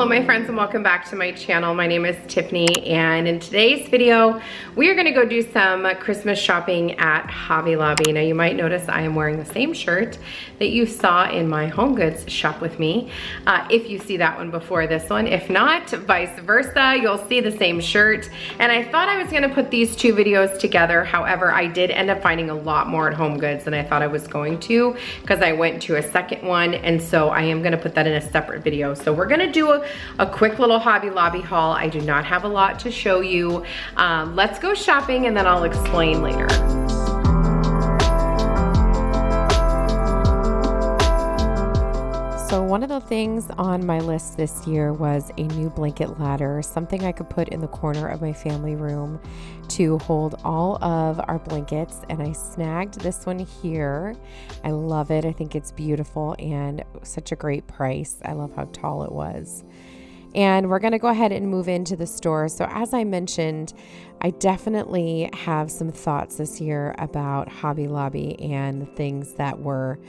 Hello my friends and welcome back to my channel. My name is Tiffany and in today's video we are going to go do some Christmas shopping at Hobby Lobby. Now you might notice I am wearing the same shirt that you saw in my Home Goods shop with me. If you see that one before this one, if not, vice versa, you'll see the same shirt. And I thought I was going to put these two videos together. However, I did end up finding a lot more at Home Goods than I thought I was going to because I went to a second one, and so I am going to put that in a separate video. So we're going to do a quick little Hobby Lobby haul. I do not have a lot to show you. Let's go shopping and then I'll explain later. So one of the things on my list this year was a new blanket ladder, something I could put in the corner of my family room to hold all of our blankets, and I snagged this one here. I love it. I think it's beautiful and such a great price. I love how tall it was. And we're going to go ahead and move into the store. So as I mentioned, I definitely have some thoughts this year about Hobby Lobby and the things that were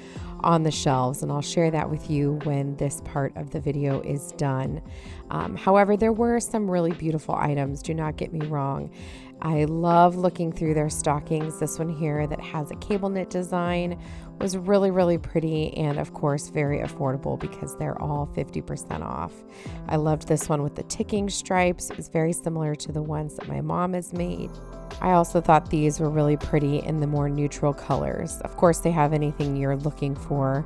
on the shelves, and I'll share that with you when this part of the video is done. However, there were some really beautiful items, do not get me wrong. I love looking through their stockings. This one here that has a cable knit design was really, really pretty, and of course very affordable because they're all 50% off. I loved this one with the ticking stripes. It was very similar to the ones that my mom has made. I also thought these were really pretty in the more neutral colors. Of course, they have anything you're looking for.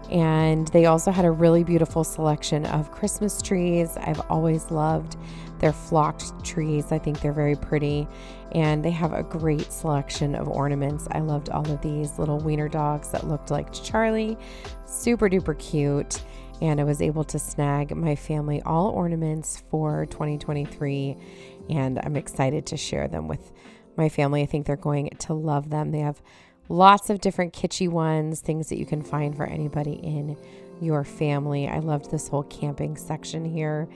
And they also had a really beautiful selection of Christmas trees. I've always loved their flocked trees. I think they're very pretty. And they have a great selection of ornaments. I loved all of these little wiener dogs that looked like Charlie. Super duper cute. And I was able to snag my family all ornaments for 2023. And I'm excited to share them with my family. I think they're going to love them. They have lots of different kitschy ones, things that you can find for anybody in your family. I loved this whole camping section here.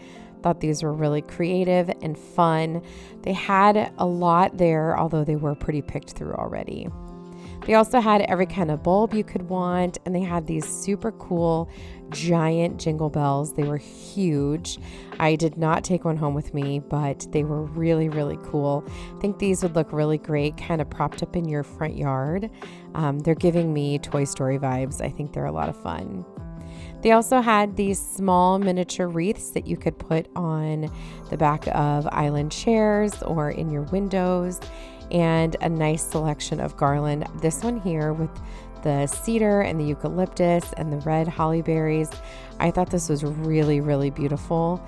Thought these were really creative and fun. They had a lot there, although they were pretty picked through already. They also had every kind of bulb you could want, and they had these super cool giant jingle bells. They were huge. I did not take one home with me, but they were really, really cool. I think these would look really great kind of propped up in your front yard. They're giving me Toy Story vibes. I think they're a lot of fun. They also had these small miniature wreaths that you could put on the back of island chairs or in your windows, and a nice selection of garland. This one here with the cedar and the eucalyptus and the red holly berries. I thought this was really, really beautiful.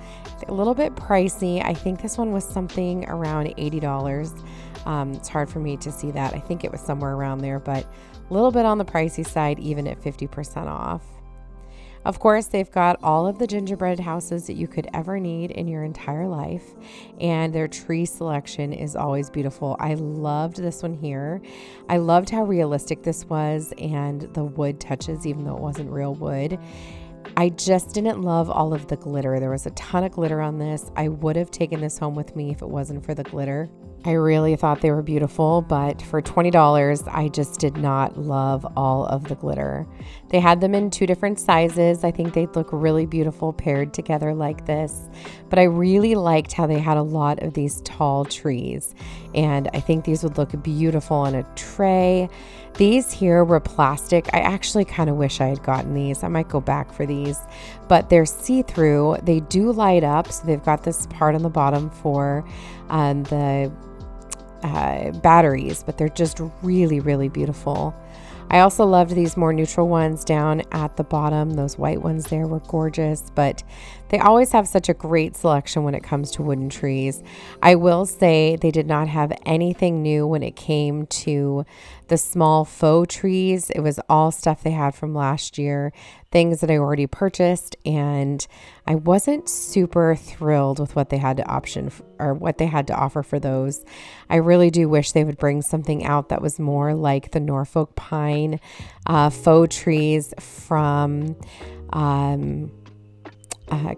A little bit pricey. I think this one was something around $80. It's hard for me to see that. I think it was somewhere around there, but a little bit on the pricey side, even at 50% off. Of course, they've got all of the gingerbread houses that you could ever need in your entire life, and their tree selection is always beautiful. I loved this one here. I loved how realistic this was and the wood touches, even though it wasn't real wood. I just didn't love all of the glitter. There was a ton of glitter on this. I would have taken this home with me if it wasn't for the glitter. I really thought they were beautiful, but for $20, I just did not love all of the glitter. They had them in two different sizes. I think they'd look really beautiful paired together like this, but I really liked how they had a lot of these tall trees, and I think these would look beautiful on a tray. These here were plastic. I actually kind of wish I had gotten these. I might go back for these, but they're see-through. They do light up, so they've got this part on the bottom for the batteries, but they're just really, really beautiful. I also loved these more neutral ones down at the bottom. Those white ones there were gorgeous, but they always have such a great selection when it comes to wooden trees. I will say they did not have anything new when it came to the small faux trees. It was all stuff they had from last year, things that I already purchased, and I wasn't super thrilled with what they had to offer for those. I really do wish they would bring something out that was more like the Norfolk pine faux trees from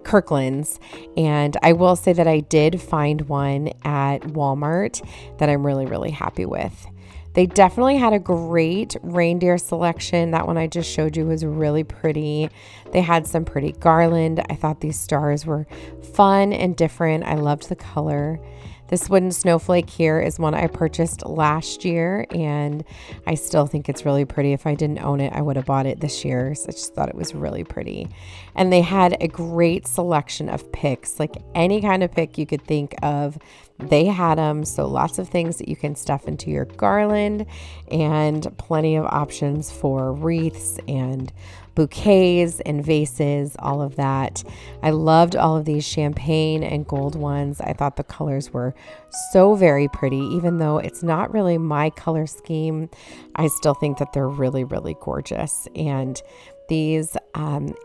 Kirkland's, and I will say that I did find one at Walmart that I'm really, really happy with. They definitely had a great reindeer selection. That one I just showed you was really pretty. They had some pretty garland. I thought these stars were fun and different. I loved the color. This wooden snowflake here is one I purchased last year, and I still think it's really pretty. If I didn't own it, I would have bought it this year. So I just thought it was really pretty. And they had a great selection of picks, like any kind of pick you could think of. They had them, so lots of things that you can stuff into your garland and plenty of options for wreaths and bouquets and vases, all of that. I loved all of these champagne and gold ones. I thought the colors were so very pretty. Even though it's not really my color scheme, I still think that they're really, really gorgeous. And these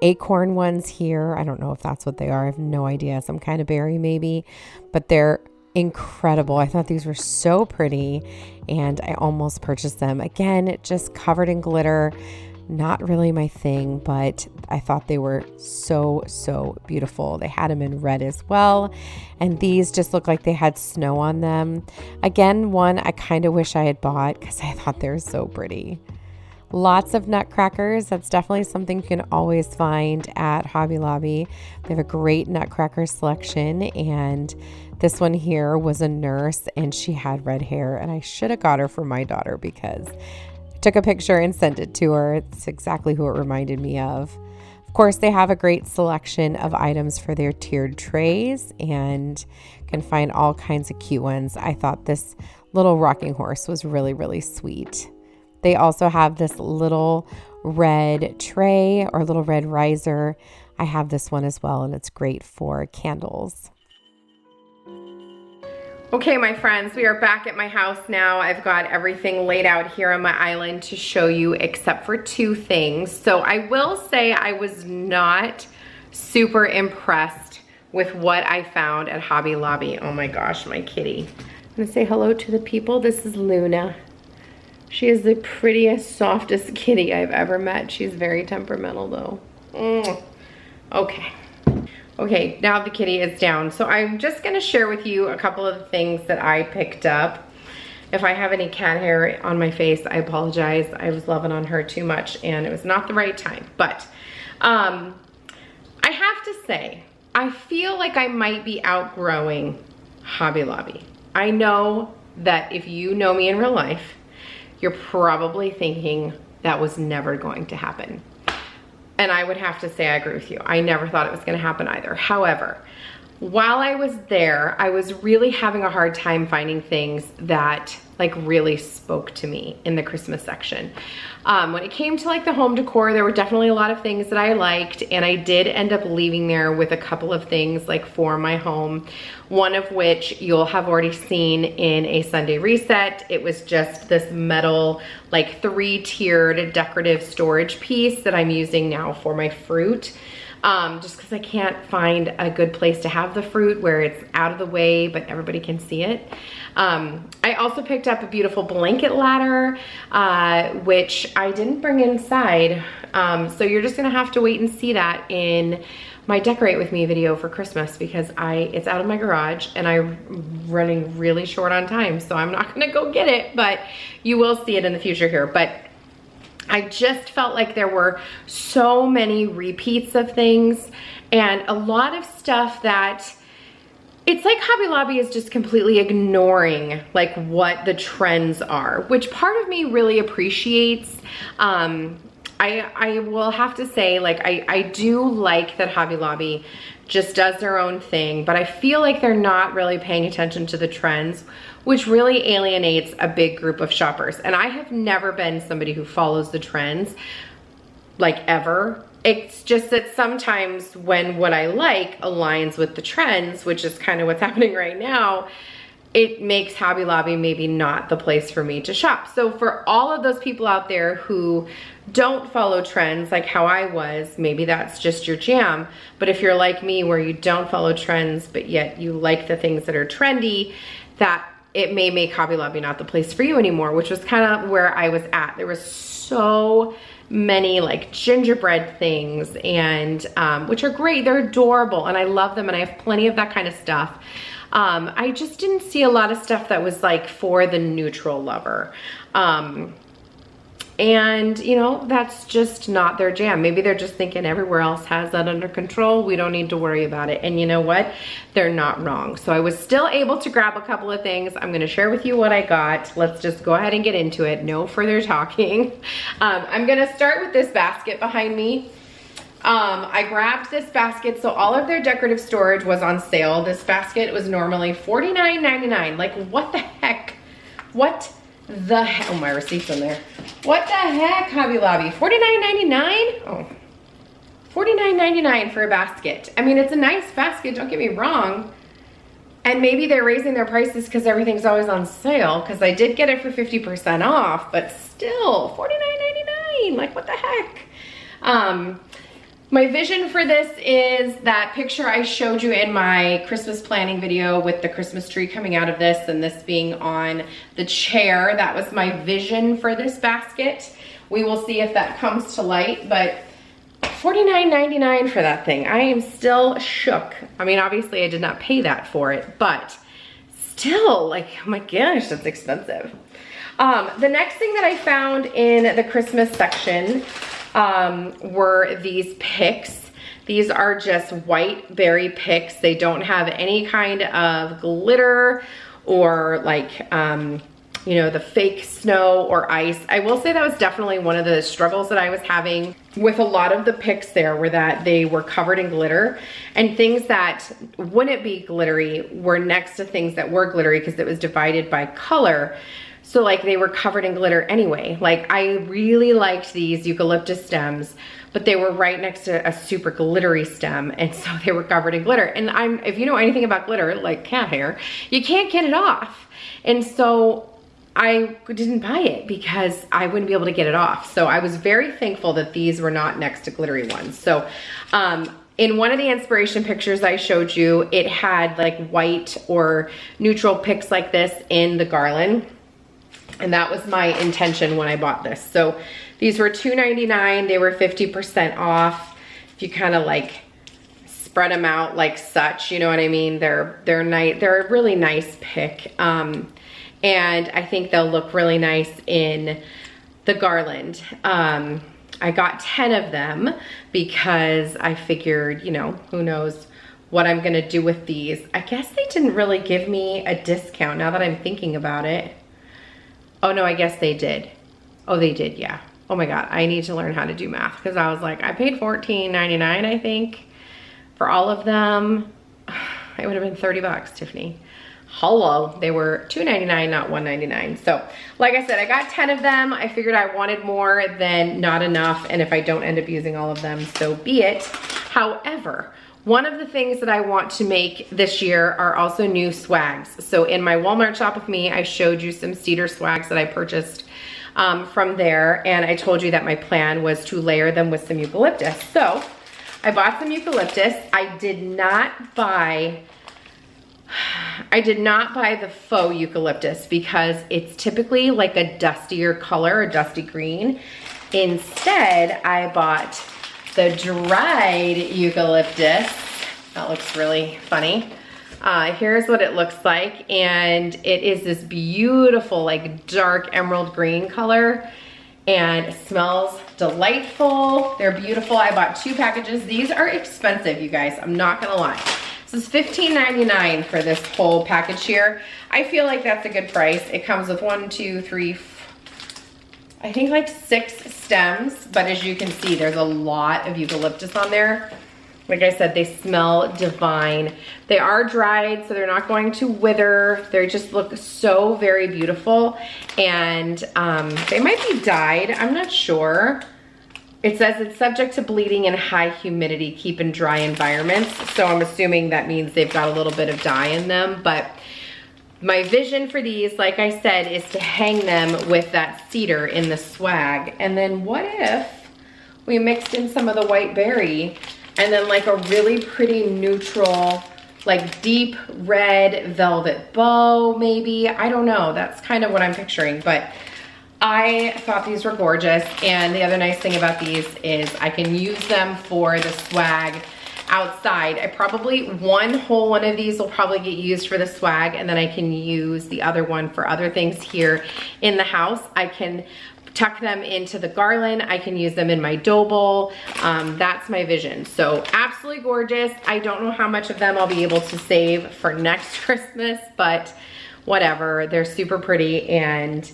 acorn ones here, I don't know if that's what they are. I have no idea. Some kind of berry maybe, but they're incredible. I thought these were so pretty and I almost purchased them. Again, just covered in glitter. Not really my thing, but I thought they were so beautiful. They had them in red as well. And these just look like they had snow on them. Again, one I kind of wish I had bought because I thought they were so pretty. Lots of nutcrackers. That's definitely something you can always find at Hobby Lobby. They have a great nutcracker selection, and this one here was a nurse and she had red hair, and I should have got her for my daughter because I took a picture and sent it to her. It's exactly who it reminded me of. Of course, they have a great selection of items for their tiered trays and can find all kinds of cute ones. I thought this little rocking horse was really sweet. They also have this little red tray or little red riser. I have this one as well, and it's great for candles. Okay, my friends, we are back at my house now. I've got everything laid out here on my island to show you except for two things. So I will say I was not super impressed with what I found at Hobby Lobby. Oh my gosh, my kitty. I'm gonna say hello to the people. This is Luna. She is the prettiest, softest kitty I've ever met. She's very temperamental though. Okay, now the kitty is down. So I'm just gonna share with you a couple of the things that I picked up. If I have any cat hair on my face, I apologize. I was loving on her too much and it was not the right time. But I have to say, I feel like I might be outgrowing Hobby Lobby. I know that if you know me in real life, you're probably thinking that was never going to happen. And I would have to say I agree with you. I never thought it was gonna happen either. However, while I was there, I was really having a hard time finding things that like really spoke to me in the Christmas section. When it came to like the home decor, there were definitely a lot of things that I liked, and I did end up leaving there with a couple of things like for my home. One of which you'll have already seen in a Sunday reset. It was just this metal, like 3-tiered decorative storage piece that I'm using now for my fruit. Just because I can't find a good place to have the fruit where it's out of the way, but everybody can see it. I also picked up a beautiful blanket ladder, which I didn't bring inside. So you're just gonna have to wait and see that in my Decorate With Me video for Christmas because it's out of my garage and I'm running really short on time. So I'm not gonna go get it, but you will see it in the future here. But I just felt like there were so many repeats of things and a lot of stuff that it's like Hobby Lobby is just completely ignoring like what the trends are, which part of me really appreciates. I will have to say, like, I do like that Hobby Lobby just does their own thing, but I feel like they're not really paying attention to the trends, which really alienates a big group of shoppers. And I have never been somebody who follows the trends, like ever. It's just that sometimes when what I like aligns with the trends, which is kind of what's happening right now, it makes Hobby Lobby maybe not the place for me to shop. So for all of those people out there who don't follow trends like how I was, maybe that's just your jam. But if you're like me where you don't follow trends, but yet you like the things that are trendy, that it may make Hobby Lobby not the place for you anymore, which was kind of where I was at. There was so many like gingerbread things and which are great, they're adorable and I love them and I have plenty of that kind of stuff. I just didn't see a lot of stuff that was like for the neutral lover. And you know, that's just not their jam. Maybe they're just thinking everywhere else has that under control. We don't need to worry about it. And you know what? They're not wrong. So I was still able to grab a couple of things. I'm gonna share with you what I got. Let's just go ahead and get into it. No further talking. I'm gonna start with this basket behind me. I grabbed this basket, so all of their decorative storage was on sale. This basket was normally $49.99. Like, what the heck? What the heck? Oh, my receipt's in there. What the heck, Hobby Lobby? $49.99? Oh, $49.99 for a basket. I mean, it's a nice basket, don't get me wrong. And maybe they're raising their prices because everything's always on sale, because I did get it for 50% off, but still, $49.99. Like, what the heck? My vision for this is that picture I showed you in my Christmas planning video with the Christmas tree coming out of this and this being on the chair. That was my vision for this basket. We will see if that comes to light, but $49.99 for that thing. I am still shook. I mean, obviously I did not pay that for it, but still, like, oh my gosh, that's expensive. The next thing that I found in the Christmas section were these picks. These are just white berry picks. They don't have any kind of glitter or like, you know, the fake snow or ice. I will say that was definitely one of the struggles that I was having with a lot of the picks there, were that they were covered in glitter, and things that wouldn't be glittery were next to things that were glittery because it was divided by color. So like they were covered in glitter anyway. Like, I really liked these eucalyptus stems, but they were right next to a super glittery stem, and so they were covered in glitter. And if you know anything about glitter, like cat hair, you can't get it off. And so I didn't buy it because I wouldn't be able to get it off. So I was very thankful that these were not next to glittery ones. So in one of the inspiration pictures I showed you, it had like white or neutral picks like this in the garland. And that was my intention when I bought this. So these were $2.99. They were 50% off. If you kind of like spread them out like such, you know what I mean? They're nice. They're a really nice pick. And I think they'll look really nice in the garland. I got 10 of them because I figured, you know, who knows what I'm gonna do with these. I guess they didn't really give me a discount now that I'm thinking about it. Oh no, I guess they did. Oh, they did, yeah. Oh my God, I need to learn how to do math, because I was like, I paid $14.99, I think, for all of them. It would have been 30 bucks, Tiffany. Hello, they were $2.99, not $1.99. So, like I said, I got 10 of them. I figured I wanted more than not enough, and if I don't end up using all of them, so be it. However, one of the things that I want to make this year are also new swags. So in my Walmart shop with me, I showed you some cedar swags that I purchased from there, and I told you that my plan was to layer them with some eucalyptus. So I bought some eucalyptus. I did not buy the faux eucalyptus because it's typically like a dustier color, a dusty green. Instead, I bought the dried eucalyptus. That looks really funny. Here's what it looks like, and it is this beautiful like dark emerald green color, and it smells delightful. They're beautiful. I bought 2 packages. These are expensive, you guys, I'm not gonna lie. This is $15.99 for this whole package here. I feel like that's a good price. It comes with 1, 2, 3, I think like 6 stems, but as you can see, there's a lot of eucalyptus on there. Like I said, they smell divine. They are dried, so they're not going to wither. They just look so very beautiful. And they might be dyed, I'm not sure. It says it's subject to bleeding in high humidity, keep in dry environments. So I'm assuming that means they've got a little bit of dye in them, but my vision for these, like I said, is to hang them with that cedar in the swag. And then what if we mixed in some of the white berry and then like a really pretty neutral, like deep red velvet bow maybe? I don't know, that's kind of what I'm picturing, but I thought these were gorgeous. And the other nice thing about these is I can use them for the swag outside. I probably, one whole one of these will probably get used for the swag, and then I can use the other one for other things here in the house. I can tuck them into the garland. I can use them in my dough bowl. That's my vision. So absolutely gorgeous. I don't know how much of them I'll be able to save for next Christmas, but whatever, they're super pretty. And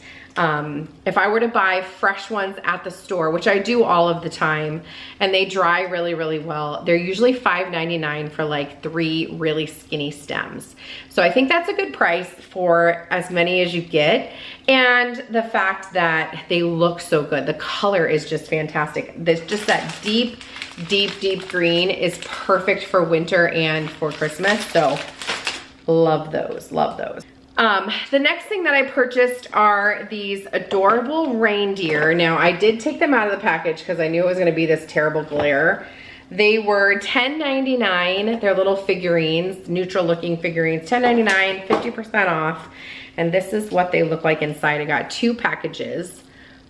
if I were to buy fresh ones at the store, which I do all of the time, and they dry really, really well, they're usually $5.99 for like 3 really skinny stems. So I think that's a good price for as many as you get. And the fact that they look so good, the color is just fantastic. There's just that deep, deep, deep green is perfect for winter and for Christmas. So love those, love those. The next thing that I purchased are these adorable reindeer. Now, I did take them out of the package because I knew it was gonna be this terrible glare. They were $10.99. They're little figurines, neutral looking figurines, $10.99, 50% off. And this is what they look like inside. I got 2 packages.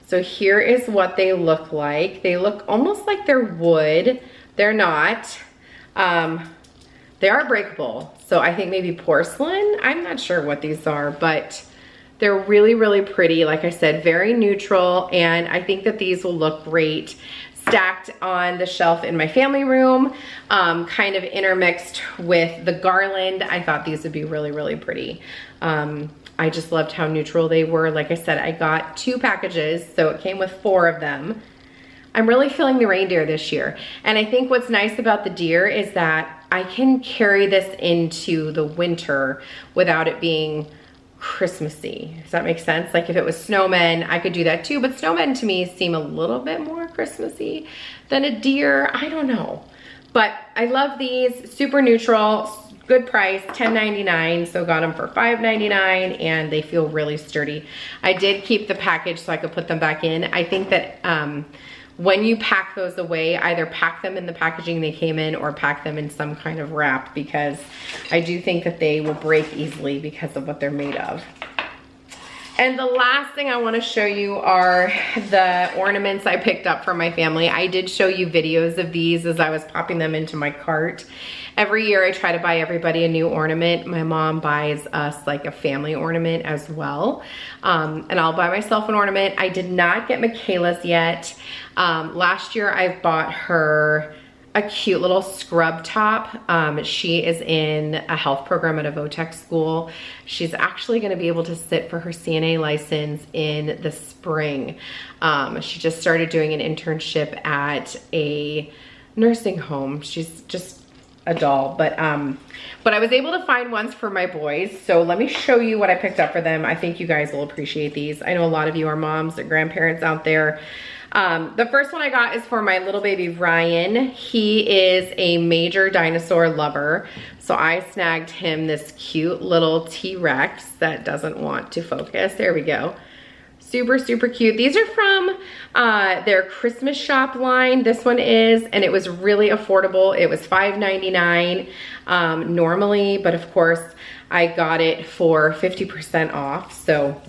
So here is what they look like. They look almost like they're wood. They're not. They are breakable. So I think maybe porcelain. I'm not sure what these are, but they're really, really pretty. Like I said, very neutral. And I think that these will look great stacked on the shelf in my family room, kind of intermixed with the garland. I thought these would be really, really pretty. I just loved how neutral they were. Like I said, I got 2 packages, so it came with 4 of them. I'm really feeling the reindeer this year. And I think what's nice about the deer is that I can carry this into the winter without it being Christmassy. Does that make sense? Like if it was snowmen, I could do that too, but snowmen to me seem a little bit more Christmassy than a deer. I don't know. But I love these, super neutral, good price, $10.99, so got them for $5.99, and they feel really sturdy. I did keep the package so I could put them back in. I think that when you pack those away, either pack them in the packaging they came in or pack them in some kind of wrap, because I do think that they will break easily because of what they're made of. And the last thing I want to show you are the ornaments I picked up for my family. I did show you videos of these as I was popping them into my cart. Every year I try to buy everybody a new ornament. My mom buys us like a family ornament as well. And I'll buy myself an ornament. I did not get Michaela's yet. Last year I bought her a cute little scrub top. She is in a health program at a VOTEC school. She's actually gonna be able to sit for her CNA license in the spring. She just started doing an internship at a nursing home. She's just a doll, but I was able to find ones for my boys. So let me show you what I picked up for them. I think you guys will appreciate these. I know a lot of you are moms or grandparents out there. The first one I got is for my little baby Ryan. He is a major dinosaur lover. So I snagged him this cute little T-Rex that doesn't want to focus. There we go. Super, super cute. These are from their Christmas shop line. This one is, and it was really affordable. It was $5.99 normally, but of course I got it for 50% off. So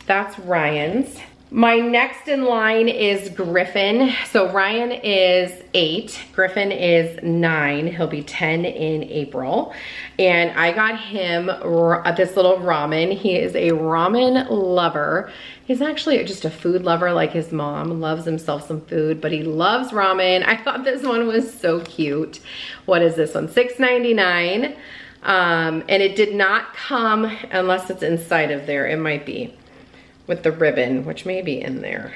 that's Ryan's. My next in line is Griffin. So Ryan is 8, Griffin is 9. He'll be 10 in April. And I got him this little ramen. He is a ramen lover. He's actually just a food lover like his mom. Loves himself some food, but he loves ramen. I thought this one was so cute. What is this one? $6.99. And it did not come, unless it's inside of there, it might be, with the ribbon, which may be in there.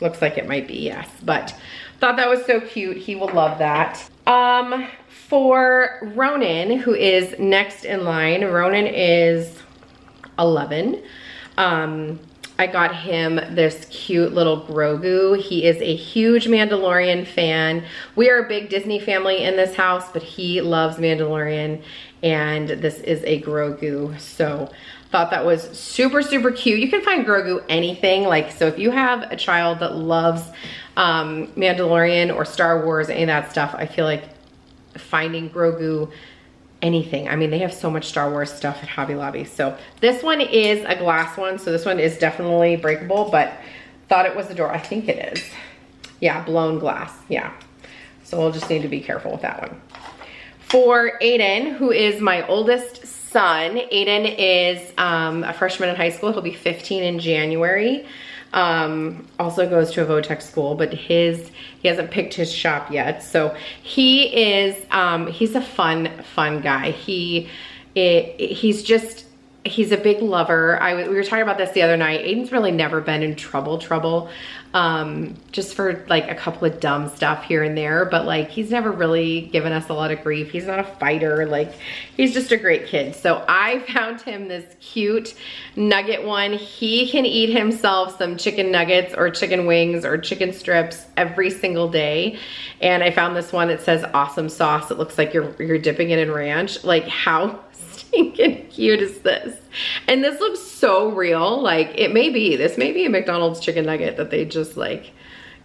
Looks like it might be, yes. But thought that was so cute. He will love that. For Ronin, who is next in line, Ronin is 11. I got him this cute little Grogu. He is a huge Mandalorian fan. We are a big Disney family in this house, but he loves Mandalorian, and this is a Grogu. So thought that was super, super cute. You can find Grogu anything. Like, so if you have a child that loves Mandalorian or Star Wars, any of that stuff, I feel like finding Grogu anything. I mean, they have so much Star Wars stuff at Hobby Lobby. So this one is a glass one, so this one is definitely breakable, but thought it was the door. I think it is. Yeah, blown glass, yeah. So we'll just need to be careful with that one. For Aiden, who is my oldest son, Aiden is a freshman in high school. He'll be 15 in January. Also goes to a Votech school, but he hasn't picked his shop yet. So he is, he's a fun guy. He's a big lover. We were talking about this the other night. Aiden's really never been in trouble, just for like a couple of dumb stuff here and there, but like he's never really given us a lot of grief. He's not a fighter. Like he's just a great kid. So I found him this cute nugget one. He can eat himself some chicken nuggets or chicken wings or chicken strips every single day. And I found this one that says awesome sauce. It looks like you're dipping it in ranch. Like how stinking cute is this? And this looks so real. Like this may be a McDonald's chicken nugget that they just like,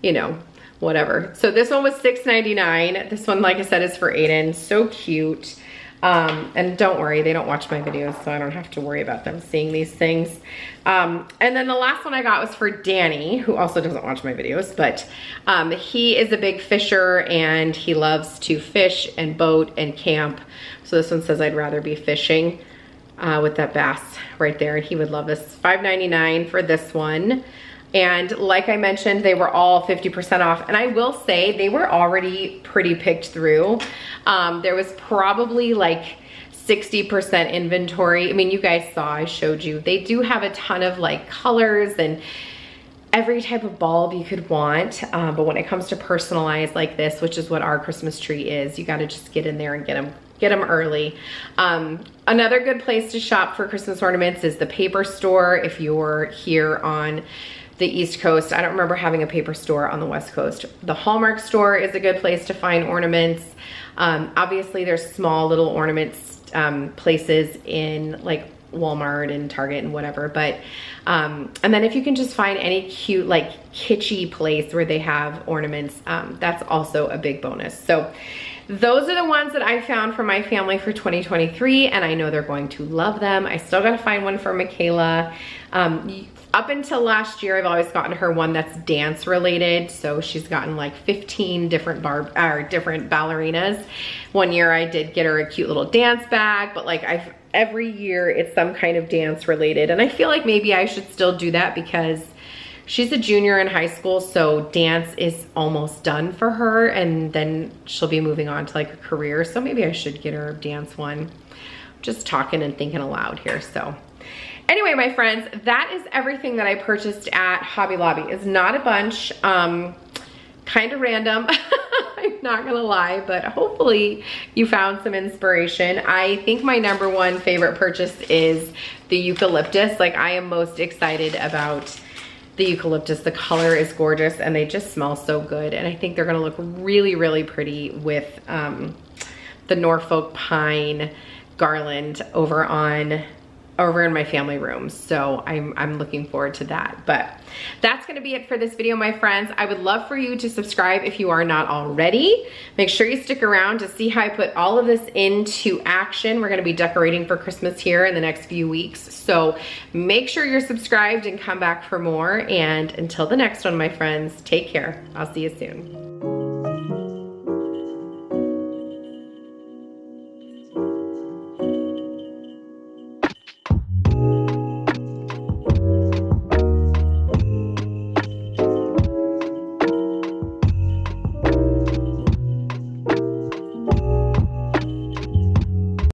you know, whatever. So this one was $6.99. This one, like I said, is for Aiden. So cute. And don't worry, they don't watch my videos, so I don't have to worry about them seeing these things. And then the last one I got was for Danny, who also doesn't watch my videos, but he is a big fisher and he loves to fish and boat and camp. So this one says I'd rather be fishing with that bass right there, and he would love this. $5.99 for this one. And like I mentioned, they were all 50% off. And I will say they were already pretty picked through. There was probably like 60% inventory. I mean, you guys saw, I showed you. They do have a ton of like colors and every type of bulb you could want. But when it comes to personalized like this, which is what our Christmas tree is, you got to just get in there and get them early. Another good place to shop for Christmas ornaments is the paper store if you're here on the East Coast. I don't remember having a paper store on the West Coast. The Hallmark store is a good place to find ornaments. Obviously there's small little ornaments places in like Walmart and Target and whatever, but and then if you can just find any cute like kitschy place where they have ornaments, that's also a big bonus. So those are the ones that I found for my family for 2023, and I know they're going to love them. I still gotta find one for Michaela. Up until last year, I've always gotten her one that's dance related. So she's gotten like 15 different different ballerinas. One year I did get her a cute little dance bag, but like every year it's some kind of dance related. And I feel like maybe I should still do that because she's a junior in high school, so dance is almost done for her, and then she'll be moving on to like a career. So maybe I should get her a dance one. Just talking and thinking aloud here, so. Anyway, my friends, that is everything that I purchased at Hobby Lobby. It's not a bunch, kind of random, I'm not gonna lie, but hopefully you found some inspiration. I think my number one favorite purchase is the eucalyptus. Like I am most excited about the eucalyptus. The color is gorgeous and they just smell so good. And I think they're gonna look really, really pretty with the Norfolk pine garland over in my family room. So I'm looking forward to that. But that's gonna be it for this video, my friends. I would love for you to subscribe if you are not already. Make sure you stick around to see how I put all of this into action. We're gonna be decorating for Christmas here in the next few weeks. So make sure you're subscribed and come back for more. And until the next one, my friends, take care. I'll see you soon.